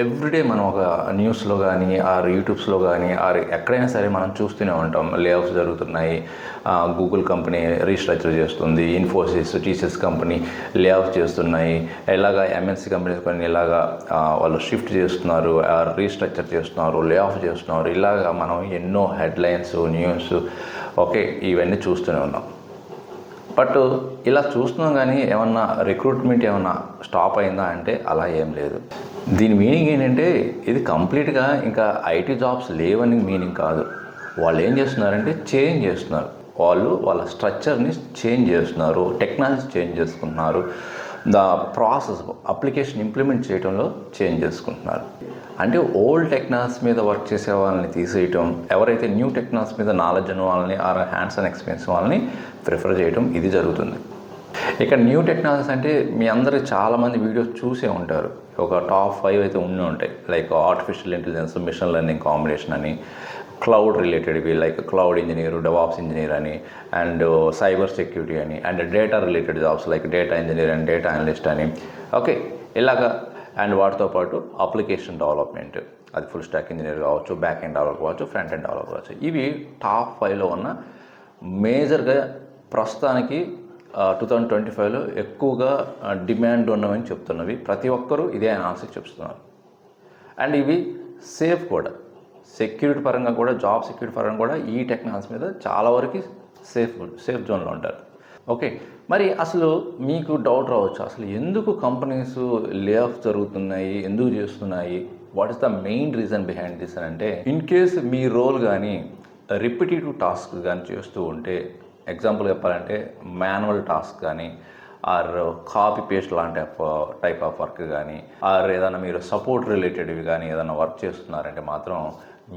Everyday మనం ఒక న్యూస్లో కానీ ఆర్ యూట్యూబ్స్లో కానీ ఆర్ ఎక్కడైనా సరే మనం చూస్తూనే ఉంటాం. లే ఆఫ్స్ జరుగుతున్నాయి, గూగుల్ కంపెనీ రీస్ట్రక్చర్ చేస్తుంది, Infosys TCS company lay off చేస్తున్నాయి, ఇలాగా ఎంఎన్సీ కంపెనీస్ కొన్ని ఇలాగా వాళ్ళు షిఫ్ట్ చేస్తున్నారు, రీస్ట్రక్చర్ చేస్తున్నారు, లే ఆఫ్ చేస్తున్నారు. ఇలాగా మనం ఎన్నో హెడ్లైన్స్ న్యూస్ ఇవన్నీ చూస్తూనే ఉన్నాం. బట్ ఇలా చూస్తున్నాం కానీ ఏమన్నా రిక్రూట్మెంట్ ఏమన్నా స్టాప్ అయిందా అంటే అలా ఏం లేదు. దీని మీనింగ్ ఏంటంటే ఇది కంప్లీట్గా ఇంకా ఐటీ జాబ్స్ లేవని మీనింగ్ కాదు. వాళ్ళు ఏం చేస్తున్నారంటే చేంజ్ చేస్తున్నారు. వాళ్ళు వాళ్ళ స్ట్రక్చర్ని చేంజ్ చేస్తున్నారు, టెక్నాలజీ చేంజ్ చేసుకుంటున్నారు, ప్రాసెస్ అప్లికేషన్ ఇంప్లిమెంట్ చేయడంలో చేంజ్ చేసుకుంటున్నారు. అంటే ఓల్డ్ టెక్నాలజీ మీద వర్క్ చేసే వాళ్ళని తీసేయటం, ఎవరైతే న్యూ టెక్నాలజీ మీద నాలెడ్జ్ ఉన్న వాళ్ళని ఆర్ హ్యాండ్స్ అండ్ ఎక్స్పీరియన్స్ వాళ్ళని ప్రిఫర్ చేయడం ఇది జరుగుతుంది. ఇక్కడ న్యూ టెక్నాలజీస్ అంటే మీ అందరూ చాలామంది వీడియోస్ చూసే ఉంటారు. ఒక టాప్ 5 అయితే ఉండి ఉంటాయి. Like artificial intelligence, machine learning combination అని, క్లౌడ్ రిలేటెడ్వి like cloud engineer, DevOps engineer అని, అండ్ సైబర్ సెక్యూరిటీ అని, and data related jobs like data engineer and data analyst అని. ఇలాగా అండ్ వాటితో పాటు అప్లికేషన్ డెవలప్మెంట్, అది ఫుల్ స్టాక్ ఇంజనీర్ కావచ్చు, బ్యాక్ ఎండ్ డెవలపర్ కావచ్చు, ఫ్రంట్ ఎండ్ డెవలపర్ కావచ్చు. ఇవి టాప్ 5లో ఉన్న మేజర్గా ప్రస్తుతానికి 2025లో ఎక్కువగా డిమాండ్ ఉన్నవని చెప్తున్నవి. ప్రతి ఒక్కరూ ఇదే ఆన్సర్ చెప్తున్నారు. అండ్ ఇవి సేఫ్ కూడా, సెక్యూరిటీ పరంగా కూడా, జాబ్ సెక్యూరిటీ పరంగా కూడా ఈ టెక్నాలజీ మీద చాలా వరకు సేఫ్ జోన్లో ఉంటారు. మరి అసలు మీకు డౌట్ రావచ్చు, అసలు ఎందుకు కంపెనీస్ లే ఆఫ్ జరుగుతున్నాయి, ఎందుకు చేస్తున్నాయి, what is the main reason behind this అని అంటే, ఇన్ కేస్ మీ రోల్ కానీ రిపిటేటివ్ టాస్క్ కానీ చేస్తూ ఉంటే, ఎగ్జాంపుల్ చెప్పాలంటే మాన్యువల్ టాస్క్ కానీ ఆర్ కాపీ పేస్ట్ లాంటి టైప్ ఆఫ్ వర్క్ కానీ ఆర్ ఏదైనా మీరు సపోర్ట్ రిలేటెడ్వి కానీ ఏదైనా వర్క్ చేస్తున్నారంటే మాత్రం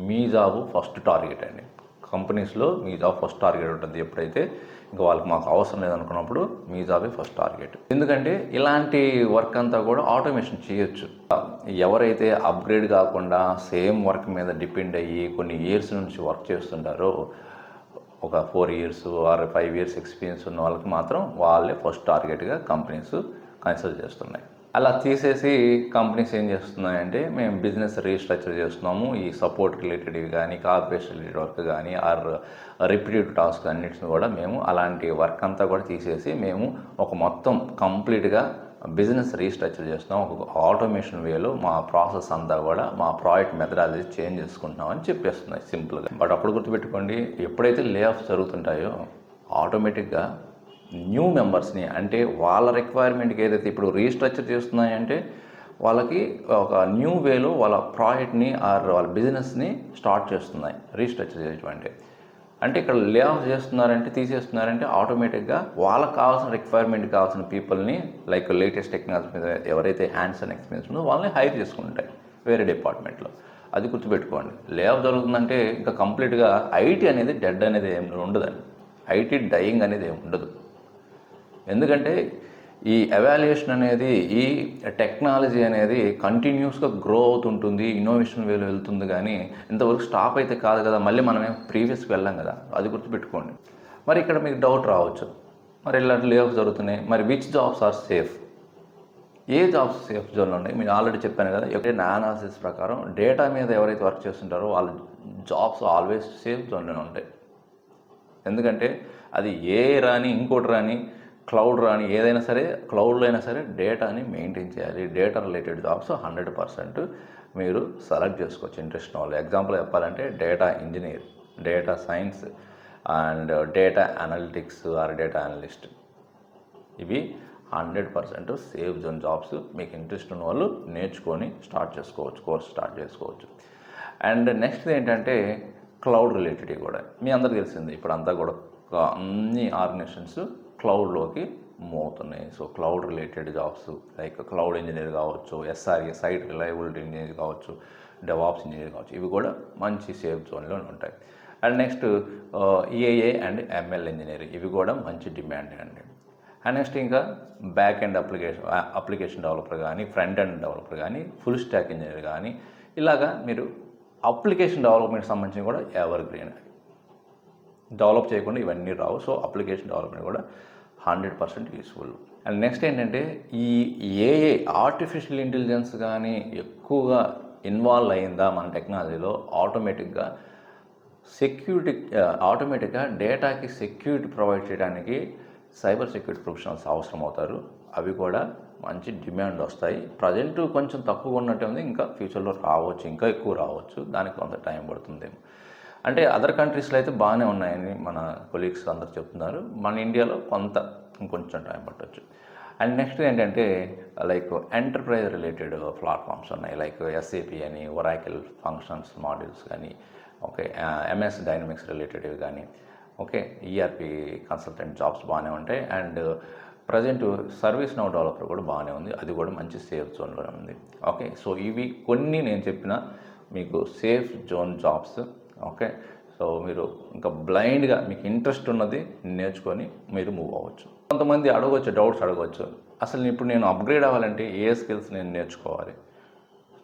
మీ జాబు ఫస్ట్ టార్గెట్ అండి. కంపెనీస్లో మీ జాబ్ ఫస్ట్ టార్గెట్ ఉంటుంది. ఎప్పుడైతే ఇంకా వాళ్ళకి మాకు అవసరం లేదనుకున్నప్పుడు మీ జాబే ఫస్ట్ టార్గెట్. ఎందుకంటే ఇలాంటి వర్క్ అంతా కూడా ఆటోమేషన్ చేయొచ్చు. ఎవరైతే అప్గ్రేడ్ కాకుండా సేమ్ వర్క్ మీద డిపెండ్ అయ్యి కొన్ని ఇయర్స్ నుంచి వర్క్ చేస్తుంటారో, ఒక 4 years ఆర్ 5 years ఎక్స్పీరియన్స్ ఉన్న వాళ్ళకి మాత్రం వాళ్ళే ఫస్ట్ టార్గెట్గా కంపెనీస్ కన్సిడర్ చేస్తున్నాయి. అలా తీసేసి కంపెనీస్ ఏం చేస్తున్నాయంటే, మేము బిజినెస్ రీస్ట్రక్చర్ చేస్తున్నాము, ఈ సపోర్ట్ రిలేటెడ్వి కానీ కార్పొరేషన్ రిలేటెడ్ వర్క్ కానీ ఆర్ రిపిటేటివ్ టాస్క్ అన్నిటిని కూడా మేము అలాంటి వర్క్ అంతా కూడా తీసేసి మేము ఒక మొత్తం కంప్లీట్గా బిజినెస్ రీస్ట్రక్చర్ చేస్తున్నాం, ఒక ఆటోమేషన్ వేలో మా ప్రాసెస్ అంతా కూడా మా ప్రాజెక్ట్ మెథడాలజీ చేంజ్ చేసుకుంటున్నాం అని చెప్పేస్తున్నాయి సింపుల్గా. బట్ అప్పుడు గుర్తుపెట్టుకోండి, ఎప్పుడైతే లే ఆఫ్స్ జరుగుతుంటాయో ఆటోమేటిక్గా న్యూ మెంబర్స్ని, అంటే వాళ్ళ రిక్వైర్మెంట్కి ఏదైతే ఇప్పుడు రీస్ట్రక్చర్ చేస్తున్నాయంటే వాళ్ళకి ఒక న్యూ వేలో వాళ్ళ ప్రాజెక్ట్ని ఆర్ వాళ్ళ బిజినెస్ని స్టార్ట్ చేస్తున్నాయి రీస్ట్రక్చర్ చేయడం. అంటే ఇక్కడ లే ఆఫ్ చేస్తున్నారంటే, తీసేస్తున్నారంటే ఆటోమేటిక్గా వాళ్ళకి కావాల్సిన రిక్వైర్మెంట్ కావాల్సిన పీపుల్ని లైక్ లేటెస్ట్ టెక్నాలజీ మీద ఎవరైతే హ్యాండ్స్ అండ్ ఎక్స్పీరియన్స్ ఉందో వాళ్ళని హైర్ చేసుకుంటాయి వేరే డిపార్ట్మెంట్లో. అది గుర్తుపెట్టుకోండి. లే ఆఫ్ జరుగుతుందంటే ఇంకా కంప్లీట్గా ఐటీ అనేది డెడ్ అనేది ఏమి ఉండదండి. ఐటీ డయింగ్ అనేది ఏమి ఉండదు. ఎందుకంటే ఈ ఎవాల్యుయేషన్ అనేది, ఈ టెక్నాలజీ అనేది కంటిన్యూస్గా గ్రో అవుతుంటుంది, ఇన్నోవేషన్ వేలో వెళ్తుంది. కానీ ఇంతవరకు స్టాప్ అయితే కాదు కదా, మళ్ళీ మనమే ప్రీవియస్కి వెళ్ళాం కదా, అది గుర్తుపెట్టుకోండి. మరి ఇక్కడ మీకు డౌట్ రావచ్చు, మరి ఇలాంటి లే ఆఫ్ జరుగుతున్నాయి, మరి విచ్ జాబ్స్ ఆర్ సేఫ్, ఏ జాబ్స్ సేఫ్ జోన్లో ఉన్నాయి? నేను ఆల్రెడీ చెప్పాను కదా, నా అనాలిసిస్ ప్రకారం డేటా మీద ఎవరైతే వర్క్ చేస్తుంటారో వాళ్ళ జాబ్స్ ఆల్వేస్ సేఫ్ జోన్లోనే ఉంటాయి. ఎందుకంటే అది ఏ రాని ఇంకోటి రాని క్లౌడ్ రాని ఏదైనా సరే, క్లౌడ్లో అయినా సరే డేటాని మెయింటైన్ చేయాలి. డేటా రిలేటెడ్ జాబ్స్ 100% మీరు సెలెక్ట్ చేసుకోవచ్చు ఇంట్రెస్ట్ వాళ్ళు. ఎగ్జాంపుల్ చెప్పాలంటే data engineer, data science and data analytics or data analyst, ఇవి 100% సేఫ్ జోన్ జాబ్స్. మీకు ఇంట్రెస్ట్ ఉన్న వాళ్ళు నేర్చుకొని కోర్స్ స్టార్ట్ చేసుకోవచ్చు. అండ్ నెక్స్ట్ ఏంటంటే క్లౌడ్ రిలేటెడ్ కూడా మీ అందరికీ తెలిసింది. ఇప్పుడు అంతా కూడా అన్ని ఆర్గనైజేషన్స్ క్లౌడ్లోకి మూవ్ అవుతున్నాయి. So cloud related jobs like cloud engineer కావచ్చు, ఎస్ఆర్ఏ సైట్ రిలయబిలిటీ ఇంజనీర్ కావచ్చు, డెవాప్స్ ఇంజనీర్ కావచ్చు, ఇవి కూడా మంచి సేఫ్ జోన్లో ఉంటాయి. అండ్ నెక్స్ట్ ఏఏ అండ్ ఎంఎల్ ఇంజనీర్, ఇవి కూడా మంచి డిమాండ్ అండి. అండ్ నెక్స్ట్ ఇంకా బ్యాక్ ఎండ్ అప్లికేషన్ డెవలపర్ కానీ, ఫ్రంట్ ఎండ్ డెవలపర్ కానీ, ఫుల్ స్టాక్ ఇంజనీర్ కానీ, ఇలాగా మీరు అప్లికేషన్ డెవలప్మెంట్ సంబంధించి కూడా ఎవర్ గ్రీన్. డెవలప్ చేయకుండా ఇవన్నీ రావు. సో అప్లికేషన్ డెవలప్మెంట్ కూడా 100% యూస్ఫుల్. అండ్ నెక్స్ట్ ఏంటంటే ఈ ఏఐ ఆర్టిఫిషియల్ ఇంటెలిజెన్స్ కానీ ఎక్కువగా ఇన్వాల్వ్ అయిందా మన టెక్నాలజీలో ఆటోమేటిక్గా డేటాకి సెక్యూరిటీ ప్రొవైడ్ చేయడానికి సైబర్ సెక్యూరిటీ ప్రొఫెషనల్స్ అవసరం అవుతారు. అవి కూడా మంచి డిమాండ్ వస్తాయి. ప్రజెంట్ కొంచెం తక్కువ ఉన్నట్టు ఉంది, ఇంకా ఫ్యూచర్లో రావచ్చు, ఇంకా ఎక్కువ రావచ్చు, దానికి కొంత టైం పడుతుందేమో. అంటే అదర్ కంట్రీస్లో అయితే బాగానే ఉన్నాయని మన కొలీగ్స్ అందరు చెప్తున్నారు. మన ఇండియాలో ఇంకొంచెం టైం పట్టవచ్చు. అండ్ నెక్స్ట్ ఏంటంటే లైక్ ఎంటర్ప్రైజ్ రిలేటెడ్ ప్లాట్ఫామ్స్ ఉన్నాయి, లైక్ ఎస్ఏపి అని, ఒరాకిల్ ఫంక్షన్స్ మాడ్యూల్స్ కానీ, ఓకే, ఎంఎస్ డైనమిక్స్ రిలేటెడ్వి కానీ, ఓకే, ఈఆర్పి కన్సల్టెంట్ జాబ్స్ బాగానే ఉంటాయి. And present service now developer కూడా బాగానే ఉంది, అది కూడా మంచి సేఫ్ జోన్లోనే ఉంది. ఓకే, సో ఇవి కొన్ని నేను చెప్పిన మీకు safe zone jobs. Okay, so మీరు ఇంకా బ్లైండ్గా మీకు ఇంట్రెస్ట్ ఉన్నది నేర్చుకొని మీరు మూవ్ అవ్వచ్చు. కొంతమంది డౌట్స్ అడగవచ్చు, అసలు ఇప్పుడు నేను అప్గ్రేడ్ అవ్వాలంటే ఏ స్కిల్స్ నేను నేర్చుకోవాలి?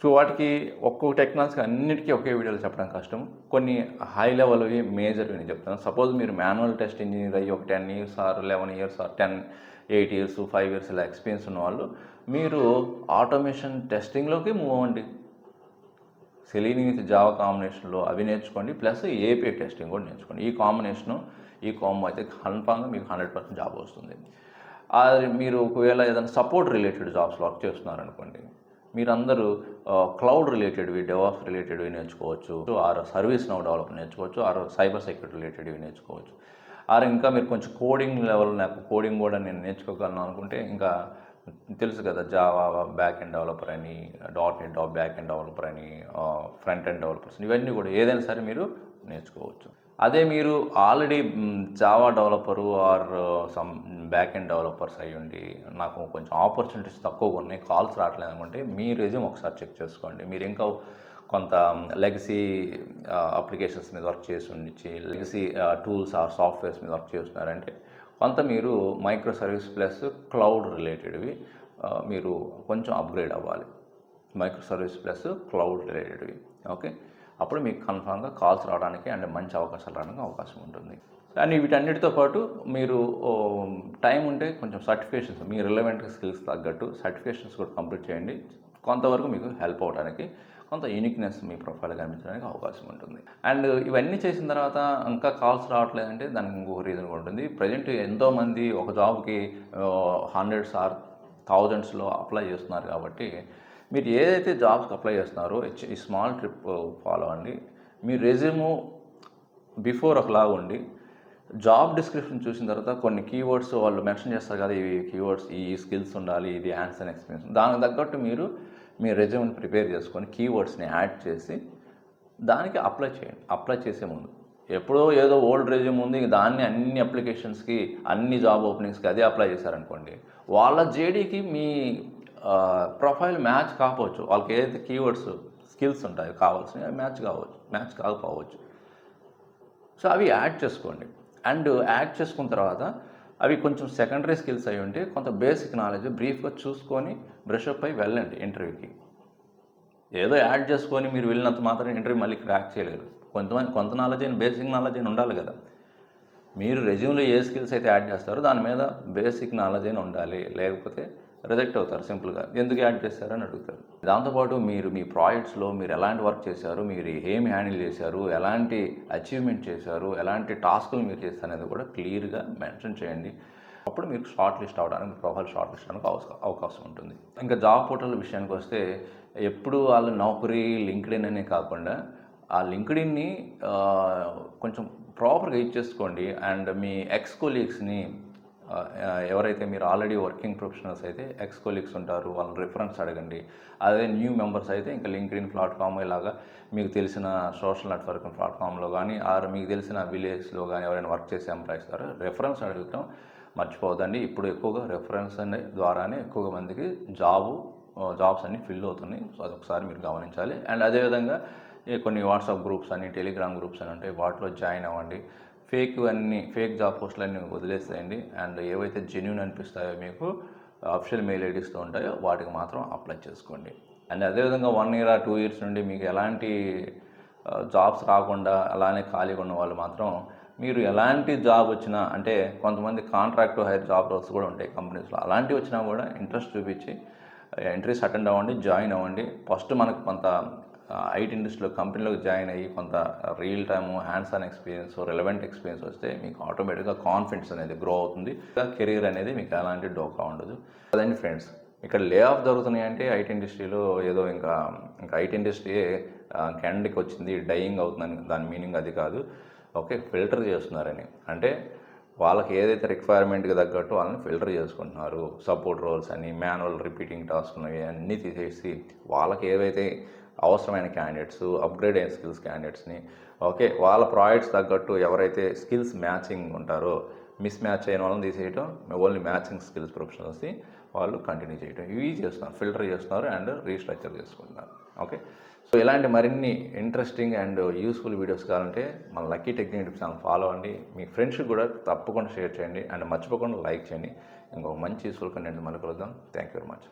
సో వాటికి ఒక్కొక్క టెక్నాలజీకి అన్నిటికీ ఒకే వీడియోలో చెప్పడం కష్టం. కొన్ని హై లెవెల్వి మేజర్వి నేను చెప్తాను. సపోజ్ మీరు మాన్యువల్ టెస్ట్ ఇంజనీర్ అయ్యి ఒక 10 years or 11 years or 8 years 5 years ఇలా ఎక్స్పీరియన్స్ ఉన్న వాళ్ళు మీరు ఆటోమేషన్ టెస్టింగ్లోకి మూవ్ అవ్వండి. సెలీని విత్ జావా కాంబినేషన్లో అవి నేర్చుకోండి, ప్లస్ ఏపీఐ టెస్టింగ్ కూడా నేర్చుకోండి. ఈ కాంబో అయితే కన్ఫామ్గా మీకు 100% జాబ్ వస్తుంది. మీరు ఒకవేళ ఏదైనా సపోర్ట్ రిలేటెడ్ జాబ్స్ వర్క్ చేస్తున్నారనుకోండి, మీరందరూ క్లౌడ్ రిలేటెడ్వి, డెవాప్స్ రిలేటెడ్వి నేర్చుకోవచ్చు, ఆర్ సర్వీస్ నౌ డెవలప్ నేర్చుకోవచ్చు, ఆర్ సైబర్ సెక్యూరిటీ రిలేటెడ్వి నేర్చుకోవచ్చు. ఆర్ ఇంకా మీరు కొంచెం కోడింగ్ లెవెల్, నాకు కోడింగ్ కూడా నేను నేర్చుకోగలను అనుకుంటే ఇంకా తెలుసు కదా, జావా బ్యాక్ ఎండ్ డెవలపర్ అని, .NET బ్యాక్ ఎండ్ డెవలపర్ అని, ఫ్రంట్ ఎండ్ డెవలపర్స్, ఇవన్నీ కూడా ఏదైనా సరే మీరు నేర్చుకోవచ్చు. అదే మీరు already Java developer or some back end developers అయ్యండి, నాకు కొంచెం ఆపర్చునిటీస్ తక్కువగా ఉన్నాయి, కాల్స్ రావట్లేదు అనుకుంటే మీ రెజ్యూమ్ ఒకసారి చెక్ చేసుకోండి. మీరు ఇంకా కొంత లెగసీ అప్లికేషన్స్ మీద వర్క్ చేసి ఉండి, లెగసీ టూల్స్ ఆర్ సాఫ్ట్వేర్స్ మీద వర్క్ చేస్తున్నారంటే కొంత మీరు మైక్రో సర్వీస్ ప్లస్ క్లౌడ్ రిలేటెడ్వి మీరు కొంచెం అప్గ్రేడ్ అవ్వాలి. మైక్రో సర్వీస్ ప్లస్ క్లౌడ్ రిలేటెడ్వి. ఓకే, అప్పుడు మీకు కన్ఫామ్గా కాల్స్ రావడానికి అండ్ మంచి అవకాశాలు రావడానికి అవకాశం ఉంటుంది. అండ్ వీటన్నిటితో పాటు మీరు టైం ఉంటే కొంచెం సర్టిఫికేషన్స్, మీ రిలవెంట్ స్కిల్స్ తగ్గట్టు సర్టిఫికేషన్స్ కూడా కంప్లీట్ చేయండి. కొంతవరకు మీకు హెల్ప్ అవ్వడానికి, కొంత యూనిక్నెస్ మీ ప్రొఫైల్ కనిపించడానికి అవకాశం ఉంటుంది. అండ్ ఇవన్నీ చేసిన తర్వాత ఇంకా కాల్స్ రావట్లేదంటే దానికి ఇంకొక రీజన్ కూడా ఉంటుంది. ప్రజెంట్ ఎంతోమంది ఒక జాబ్కి hundreds ఆర్ thousandsలో అప్లై చేస్తున్నారు. కాబట్టి మీరు ఏదైతే జాబ్స్కి అప్లై చేస్తున్నారో ఈ స్మాల్ ట్రిప్ ఫాలో అండి. మీ రెజ్యూమ్ బిఫోర్ ఒకలాగా ఉండి, జాబ్ డిస్క్రిప్షన్ చూసిన తర్వాత కొన్ని కీవర్డ్స్ వాళ్ళు మెన్షన్ చేస్తారు కదా, ఇవి కీవర్డ్స్, ఈ స్కిల్స్ ఉండాలి, ఇది హ్యాండ్స్ అండ్ ఎక్స్పీరియన్స్, దానికి తగ్గట్టు మీరు మీ రెజ్యూమ్ని ప్రిపేర్ చేసుకొని కీవర్డ్స్ని యాడ్ చేసి దానికి అప్లై చేయండి. అప్లై చేసే ముందు ఎప్పుడో ఏదో ఓల్డ్ రెజ్యూమ్ ఉంది, దాన్ని అన్ని అప్లికేషన్స్కి, అన్ని జాబ్ ఓపెనింగ్స్కి అదే అప్లై చేశారనుకోండి, వాళ్ళ జేడీకి మీ ప్రొఫైల్ మ్యాచ్ కాకపోవచ్చు. వాళ్ళకి ఏదైతే కీవర్డ్స్ స్కిల్స్ ఉంటాయో కావాల్సినవి మ్యాచ్ కాకపోవచ్చు. సో అవి యాడ్ చేసుకోండి. అండ్ యాడ్ చేసుకున్న తర్వాత అవి కొంచెం సెకండరీ స్కిల్స్ అయి ఉంటే కొంత బేసిక్ నాలెడ్జ్ బ్రీఫ్గా చూసుకొని బ్రషప్ అయి వెళ్ళండి ఇంటర్వ్యూకి. ఏదో యాడ్ చేసుకొని మీరు వెళ్ళినంత మాత్రం ఇంటర్వ్యూ మళ్ళీ క్రాక్ చేయలేరు. కొంత నాలెడ్జ్ అయిన, బేసిక్ నాలెడ్జ్ అయినా ఉండాలి కదా. మీరు రెజ్యూమ్లో ఏ స్కిల్స్ అయితే యాడ్ చేస్తారో దాని మీద బేసిక్ నాలెడ్జ్ అయినా ఉండాలి, లేకపోతే రిజెక్ట్ అవుతారు సింపుల్గా. ఎందుకు యాడ్ చేశారని అడుగుతారు. దాంతోపాటు మీరు మీ ప్రాజెక్ట్స్లో మీరు ఎలాంటి వర్క్ చేశారు, మీరు ఏమి హ్యాండిల్ చేశారు, ఎలాంటి అచీవ్మెంట్ చేశారు, ఎలాంటి టాస్కులు మీరు చేశారు అనేది కూడా క్లియర్గా మెన్షన్ చేయండి. అప్పుడు మీకు షార్ట్ లిస్ట్ అవ్వడానికి, ప్రొఫైల్ షార్ట్ లిస్ట్ అవడానికి అవకాశం ఉంటుంది. ఇంకా జాబ్ పోర్టల్ విషయానికి వస్తే ఎప్పుడు వాళ్ళు నౌకరీ, లింక్డ్ఇన్ అనే కాకుండా ఆ లింక్డ్ఇన్ని కొంచెం ప్రాపర్గా ఇచ్చేసుకోండి. అండ్ మీ ఎక్స్ కొలీగ్స్ని, ఎవరైతే మీరు ఆల్రెడీ వర్కింగ్ ప్రొఫెషనల్స్ అయితే ఎక్స్ కొలీగ్స్ ఉంటారు, వాళ్ళని రిఫరెన్స్ అడగండి. అదే న్యూ మెంబర్స్ అయితే ఇంకా లింక్డ్ఇన్ ప్లాట్ఫామ్ ఇలాగా మీకు తెలిసిన సోషల్ నెట్వర్కింగ్ ప్లాట్ఫామ్లో కానీ, ఆర్ మీకు తెలిసిన విలేజ్లో కానీ ఎవరైనా వర్క్ చేసే ఎంప్లాయీస్ ద్వారా రెఫరెన్స్ అడుగుతాం మర్చిపోవద్దండి. ఇప్పుడు ఎక్కువగా రెఫరెన్స్ అనే ద్వారానే ఎక్కువగా మందికి జాబ్స్ అన్నీ ఫిల్ అవుతున్నాయి. సో అదొకసారి మీరు గమనించాలి. అండ్ అదేవిధంగా కొన్ని వాట్సాప్ గ్రూప్స్ అని, టెలిగ్రామ్ గ్రూప్స్ అని ఉంటాయి, వాటిలో జాయిన్ అవ్వండి. ఫేక్ జాబ్ పోస్టులన్నీ వదిలేసేయండి. అండ్ ఏవైతే జెన్యూన్ అనిపిస్తాయో, మీకు అఫిషియల్ మెయిల్ ఐడీస్తో ఉంటాయో వాటికి మాత్రం అప్లై చేసుకోండి. అండ్ అదేవిధంగా 1 year or 2 years నుండి మీకు ఎలాంటి జాబ్స్ రాకుండా అలానే ఖాళీగా ఉన్న వాళ్ళు మాత్రం మీరు ఎలాంటి జాబ్ వచ్చినా, అంటే కొంతమంది కాంట్రాక్ట్ హైర్ జాబ్ రోల్స్ కూడా ఉంటాయి కంపెనీస్లో, అలాంటివి వచ్చినా కూడా ఇంట్రెస్ట్ చూపించి ఇంటర్వ్యూస్ అటెండ్ అవ్వండి, జాయిన్ అవ్వండి. ఫస్ట్ మనకు కొంత ఐటీ ఇండస్ట్రీలో కంపెనీలోకి జాయిన్ అయ్యి కొంత real time hands on experience, relevant experience వస్తే మీకు ఆటోమేటిక్గా కాన్ఫిడెన్స్ అనేది గ్రో అవుతుంది. కెరీర్ అనేది మీకు ఎలాంటి డోకా ఉండదు. అదండి ఫ్రెండ్స్, ఇక్కడ లే ఆఫ్ జరుగుతున్నాయి అంటే ఐటీ ఇండస్ట్రీలో ఏదో ఇంకా ఐటీ ఇండస్ట్రీ క్యాండికి వచ్చింది, డైయింగ్ అవుతుందని దాని మీనింగ్ అది కాదు. ఓకే, ఫిల్టర్ చేస్తున్నారని, అంటే వాళ్ళకి ఏదైతే రిక్వైర్మెంట్కి తగ్గట్టు వాళ్ళని ఫిల్టర్ చేసుకుంటున్నారు. సపోర్ట్ రోల్స్ అని, మాన్యువల్ రిపీటింగ్ టాస్క్ అన్నీ తీసేసి వాళ్ళకి ఏవైతే అవసరమైన క్యాండిడేట్స్, అప్గ్రేడ్ అయిన స్కిల్స్ క్యాండిడేట్స్ని, ఓకే, వాళ్ళ ప్రాజెక్ట్స్ తగ్గట్టు ఎవరైతే స్కిల్స్ మ్యాచింగ్ ఉంటారో మిస్ మ్యాచ్ అయిన వాళ్ళని తీసేయటం, ఓన్లీ మ్యాచింగ్ స్కిల్స్ ప్రొఫెషనల్స్ని వాళ్ళు కంటిన్యూ చేయటం, ఇవి చేస్తున్నారు. ఫిల్టర్ చేస్తున్నారు అండ్ రీస్ట్రక్చర్ చేసుకుంటున్నారు. ఓకే, సో ఇలాంటి మరిన్ని ఇంట్రెస్టింగ్ అండ్ యూస్ఫుల్ వీడియోస్ కావాలంటే మన lucky technique tips channel follow అవ్వండి. మీ ఫ్రెండ్స్కి కూడా తప్పకుండా షేర్ చేయండి అండ్ మర్చిపోకుండా లైక్ చేయండి. ఇంకొక మంచి యూస్ఫుల్ కంటెంట్ మళ్ళీ కలుద్దాం. Thank you very much.